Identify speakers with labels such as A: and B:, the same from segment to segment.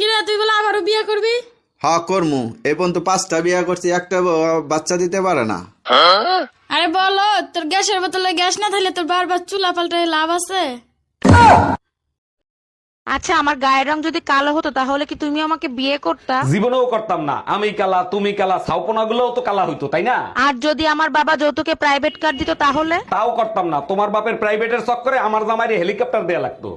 A: কি রে, তুই বলে আবারও বিয়ে করবি?
B: হ্যাঁ করমু। এই পর্যন্ত 5টা বিয়া করছি, একটা বাচ্চা দিতে পারে না।
A: আরে বলো, তোর গ্যাসের বোতলে গ্যাস না থাকলে তোর বারবার চুলা পাল্টায় লাভ আছে?
C: আচ্ছা, আমার গায়ের রং যদি কালো হতো তাহলে কি তুমি আমাকে বিয়ে করতা?
D: জীবনেও করতাম না। আমি কালা, তুমি কালা, ছাউপনা গুলোও তো কালা হইতো, তাই না?
C: আর যদি আমার বাবা যৌতুকে প্রাইভেট কার দিত তাহলে?
D: তাও করতাম না। তোমার বাপের প্রাইভেটের চক্করে আমার জামাইরে হেলিকপ্টার দেয়া লাগতো।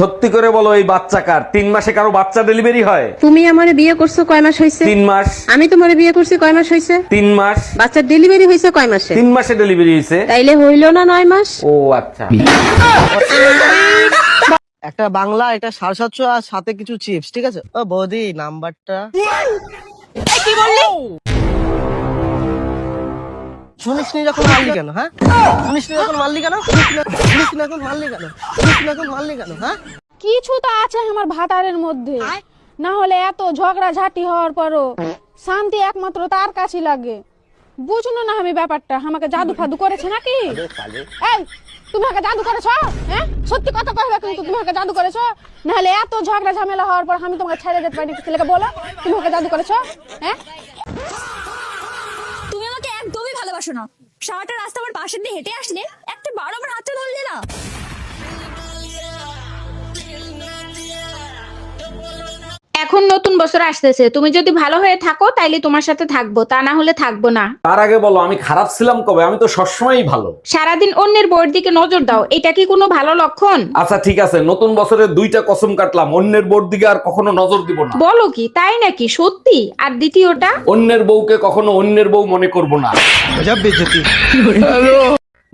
D: সত্যি করে বলো, এই বাচ্চা কার? 3 মাসে কারো বাচ্চা ডেলিভারি হয়?
E: তুমি আমারে বিয়ে করছো কয় মাস হইছে?
D: 3 মাস।
E: আমি তোমারে বিয়ে করছি কয় মাস হইছে?
D: 3 মাস।
E: বাচ্চার ডেলিভারি হইছে কয় মাসে?
D: 3 মাসে ডেলিভারি হয়েছে।
E: তাইলে হইলো না 9 মাস?
D: ও আচ্ছা।
F: একটা বাংলা, এটা 750 আর সাথে কিছু চিপস, ঠিক আছে? ও বৌদি, নাম্বারটা
C: কি বললি?
F: শুনিস নি যখন মারলি কেন? হ্যাঁ, শুনিস নি যখন মারলি কেন? শুনিস নি যখন মারলি কেন? শুনিস নি যখন মারলি কেন? হ্যাঁ,
G: কিছু তো আছে আমার ভাতারের মধ্যে, না হলে এত ঝগড়া ঝাঁটি হওয়ার পরও শান্তি একমাত্র তার কাছে লাগে। বুঝলো না আমি ব্যাপারটা, আমাকে জাদু ফাদু করেছে নাকি? এই, তুমি আমাকে জাদু করেছো? হ্যাঁ, সত্যি কথা কইবে, কিন্তু তুমি আমাকে জাদু করেছো? না হলে এত ঝগড়া ঝামেলা হওয়ার পর আমি তোমাকে ছেড়ে যেতে পারি না? ছেলেকে বলো তুমি আমাকে জাদু করেছো। হ্যাঁ,
H: তুমি আমাকে একদমই ভালোবাসো না। সারাটা রাস্তা আমার পাশে দিয়ে হেঁটে আসলে, একটা বার আমার হাতটা ধরলে না।
E: এখন নতুন বছর আসতেছে, তুমি যদি ভালো হয়ে থাকো তাইলে তোমার সাথে থাকবো, তা না হলে থাকবো না।
D: তার আগে বলো, আমি খারাপ ছিলাম কবে? আমি তো সবসময়ই ভালো।
E: সারাদিন অন্যের বউয়ের দিকে নজর দাও, এটা কি কোনো ভালো লক্ষণ?
D: আচ্ছা ঠিক আছে, নতুন বছরে 2টা কসম কাটলাম, অন্যের বউর দিকে আর কখনো নজর দিব না।
E: বলো কি, তাই নাকি? সত্যি? আর দ্বিতীয়টা?
D: অন্যের বউকে কখনো অন্যের বউ মনে করব না।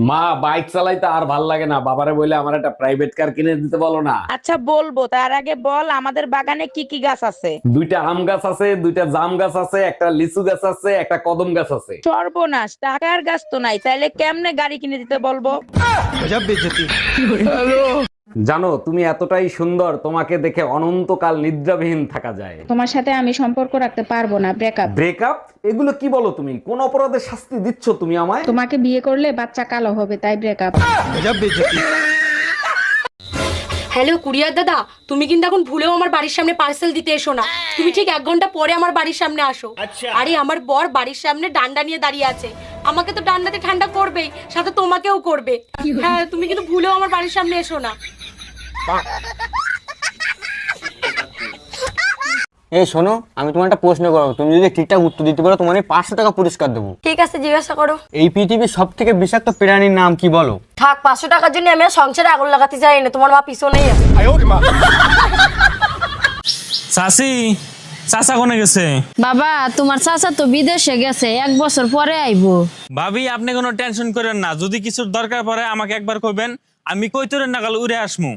D: মা, বাইক চালাইতে আর ভাল লাগে না। বাবারে বলে আমার একটা প্রাইভেট কার কিনে দিতে বলো না।
C: আচ্ছা বলবো, তার আগে বল আমাদের বাগানে কি কি গাছ আছে?
D: 2টা আম গাছ আছে, 2টা জাম গাছ আছে, একটা লিচু গাছ আছে, একটা কদম গাছ আছে।
C: সর্বনাশ, টাকার গাছ তো নাই, তাইলে কেমনে গাড়ি কিনে দিতে বলবো?
D: জানো, তুমি এতটাই সুন্দর, তোমাকে দেখে অনন্তকাল নিদ্রাবিহীন থাকা যায়।
E: তোমার সাথে আমি সম্পর্ক রাখতে পারবো না, ব্রেকআপ।
D: ব্রেকআপ? এগুলো কি বলো তুমি? কোন অপরাধের শাস্তি দিচ্ছ তুমি আমায়?
E: তোমাকে বিয়ে করলে বাচ্চা কালো হবে, তাই ব্রেকআপ।
I: হ্যালো কুরিয়ার দাদা, তুমি কিন্তু এখন ভুলেও আমার বাড়ির সামনে পার্সেল দিতে এসো না। তুমি ঠিক 1 ঘন্টা পরে আমার বাড়ির সামনে আসো। আরে আমার বর বাড়ির সামনে ডান্ডা নিয়ে দাঁড়িয়ে আছে, আমাকে তো ডান্ডাতে ঠান্ডা করবেই, সাথে তোমাকেও করবে। হ্যাঁ, তুমি কিন্তু ভুলেও আমার বাড়ির সামনে এসো না।
F: এই শোনো, আমি তোমার একটা প্রশ্ন করবো, তুমি যদি ঠিকঠাক উত্তর দিতে পারো তোমার 500 টাকা পুরস্কার দেবো।
I: ঠিক আছে, জিজ্ঞাসা করো।
F: এই পৃথিবীর সব থেকে বিষাক্ত প্রাণীর নাম কি বলো?
I: থাক, 500 টাকার জন্য আমি আর সংসারে আগুন লাগাতে চাই না। তোমার মা পিছনেই আছে।
J: চাচি, চাচা কোনে গেছে?
A: বাবা, তোমার চাচা তো বিদেশে গেছে, 1 বছর পরে আইবো।
J: ভাবি, আপনি কোনো টেনশন করেন না। যদি কিছুর দরকার পড়ে আমাকে একবার কইবেন, আমি কইতরের নাগাল উড়ে আসমু।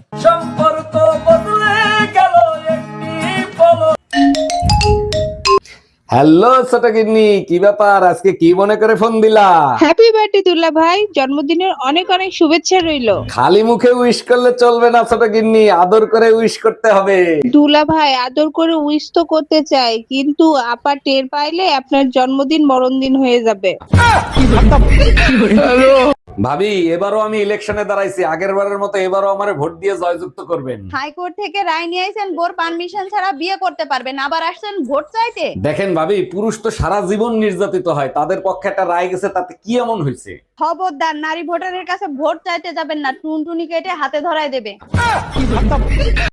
D: হ্যালো ছোট গিন্নি, কি ব্যাপার? আজকে কি মনে করে ফোন দিলা?
E: হ্যাপি বার্থডে দুলা ভাই, জন্মদিনের অনেক অনেক শুভেচ্ছা রইলো।
D: খালি মুখে উইশ করলে চলবে না ছোট গিন্নি, আদর করে উইশ করতে হবে।
E: দুলা ভাই, আদর করে উইশ তো করতে চাই, কিন্তু আপা টের পাইলে আপনার জন্মদিন মরণদিন হয়ে যাবে।
D: ভাবি, এবারও আমি ইলেকশনে দাঁড়াইছি, আগের বারের মতো এবারও আমারে ভোট দিয়ে জয়যুক্ত করবেন।
K: হাইকোর্ট থেকে রায় নিয়ে আইছেন, বোর পারমিশন ছাড়া বিয়ে করতে পারবেন, আবার আসছেন ভোট চাইতে।
D: দেখেন ভাবি, পুরুষ তো সারা জীবন নির্যাতিত হয়, তাদের পক্ষে একটা রায় গেছে, তাতে কি এমন হয়েছে?
K: খবরদার, নারী ভোটারের কাছে ভোট চাইতে যাবেন না, টুনটুনি কেটে হাতে ধরায় দেবে।